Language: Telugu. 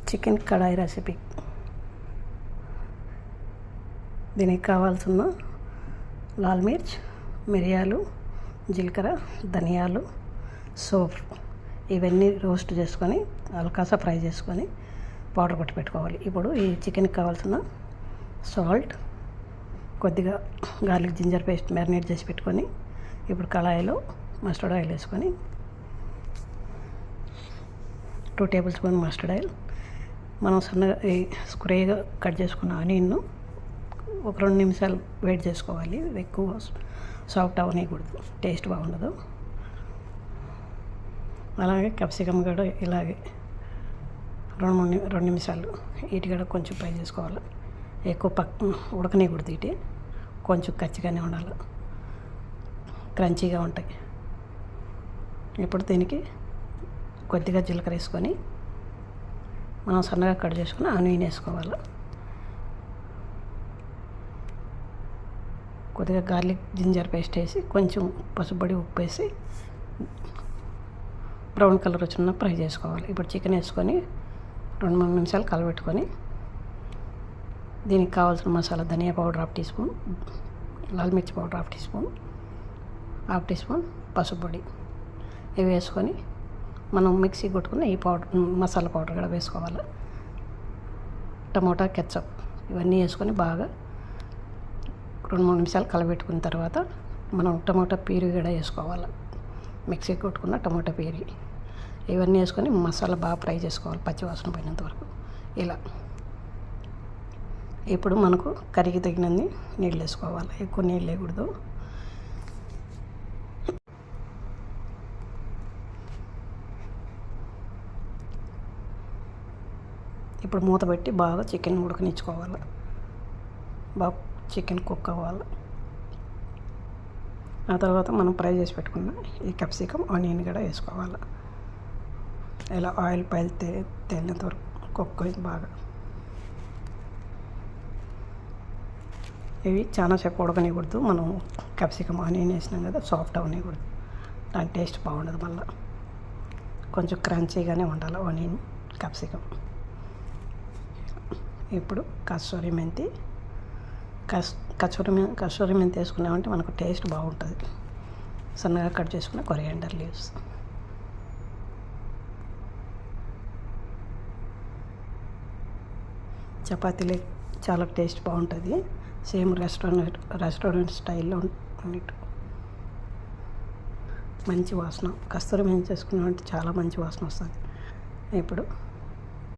చికెన్ కడాయి రెసిపీ. దీనికి కావాల్సిన లాల్ మిర్చ్, మిరియాలు, జీలకర్ర, ధనియాలు, సోప్ ఇవన్నీ రోస్ట్ చేసుకొని అల్కాసా ఫ్రై చేసుకొని పౌడర్ కొట్టి పెట్టుకోవాలి. ఇప్పుడు ఈ చికెన్కి కావాల్సిన సాల్ట్, కొద్దిగా గార్లిక్ జింజర్ పేస్ట్ మ్యారినేట్ చేసి పెట్టుకొని ఇప్పుడు కళాయిలో మస్టర్డ్ ఆయిల్ వేసుకొని 2 టేబుల్ స్పూన్ మస్టర్డ్ ఆయిల్, మనం సన్నగా స్క్వేర్గా కట్ చేసుకున్న ఆనియన్ను ఒక 2 నిమిషాలు వేడి చేసుకోవాలి. ఎక్కువ సాఫ్ట్ అవ్వనీయకూడదు, టేస్ట్ బాగుండదు. అలాగే క్యాప్సికమ్ కూడా ఇలాగే 2 నిమిషాలు వీటి కూడా కొంచెం ఫ్రై చేసుకోవాలి. ఎక్కువ ఉడకనీయకూడదు, వీటి కొంచెం కచ్చిగానే ఉండాలి, క్రంచీగా ఉంటాయి. ఇప్పుడు దీనికి కొద్దిగా జీలకర్ర వేసుకొని మనం సన్నగా కట్ చేసుకుని ఆనియన్ వేసుకోవాలి. కొద్దిగా గార్లిక్ జింజర్ పేస్ట్ వేసి కొంచెం పసుపొడి, ఉప్పు వేసి బ్రౌన్ కలర్ వచ్చిన ఫ్రై చేసుకోవాలి. ఇప్పుడు చికెన్ వేసుకొని 2-3 నిమిషాలు కలబెట్టుకొని దీనికి కావాల్సిన మసాలా ధనియా పౌడర్ 1/2 టీ స్పూన్, లాల్ మిర్చి powder 1/2 teaspoon, 1/2 teaspoon పసుపు పొడి ఇవి వేసుకొని మనం మిక్సీ కొట్టుకుని ఈ పౌడర్ మసాలా పౌడర్ కూడా వేసుకోవాలి. టమోటా, కెచప్ ఇవన్నీ వేసుకొని బాగా 2-3 నిమిషాలు కలబెట్టుకున్న తర్వాత మనం టమోటా ప్యూరీ కూడా వేసుకోవాలి. మిక్సీ కొట్టుకున్న టమోటా ప్యూరీ ఇవన్నీ వేసుకొని మసాలా బాగా ఫ్రై చేసుకోవాలి, పచ్చివాసన పోయినంత వరకు. ఇలా ఇప్పుడు మనకు కర్రీకి తగినన్ని నీళ్ళు వేసుకోవాలి, ఎక్కువ నీళ్ళు వేయకూడదు. ఇప్పుడు మూత పెట్టి బాగా చికెన్ ఉడకనిచ్చుకోవాలి, బాగా చికెన్ కుక్ అవ్వాలి. ఆ తర్వాత మనం ఫ్రై చేసి పెట్టుకున్న ఈ క్యాప్సికమ్, ఆనియన్ కూడా వేసుకోవాలి. ఇలా ఆయిల్ పైలు తేలినంత వరకు కుక్ అయింది బాగా. ఇవి చాలాసేపు ఉడకనివ్వకూడదు, మనం క్యాప్సికమ్, ఆనియన్ వేసినాం కదా, సాఫ్ట్ అవ్వనివ్వకూడదు, దాని టేస్ట్ బాగుండదు. మళ్ళీ కొంచెం క్రంచీగానే ఉండాలి ఆనియన్, క్యాప్సికమ్. ఇప్పుడు కస్తూరి మెంతి వేసుకున్నామంటే మనకు టేస్ట్ బాగుంటుంది. సన్నగా కట్ చేసుకున్న కొరియాండర్ లీవ్స్, చపాతీలే చాలా టేస్ట్ బాగుంటుంది. సేమ్ రెస్టారెంట్ స్టైల్లో ఉన్నట్టు మంచి వాసన. కస్తూరి మెంతి చేసుకున్నామంటే చాలా మంచి వాసన వస్తుంది. ఇప్పుడు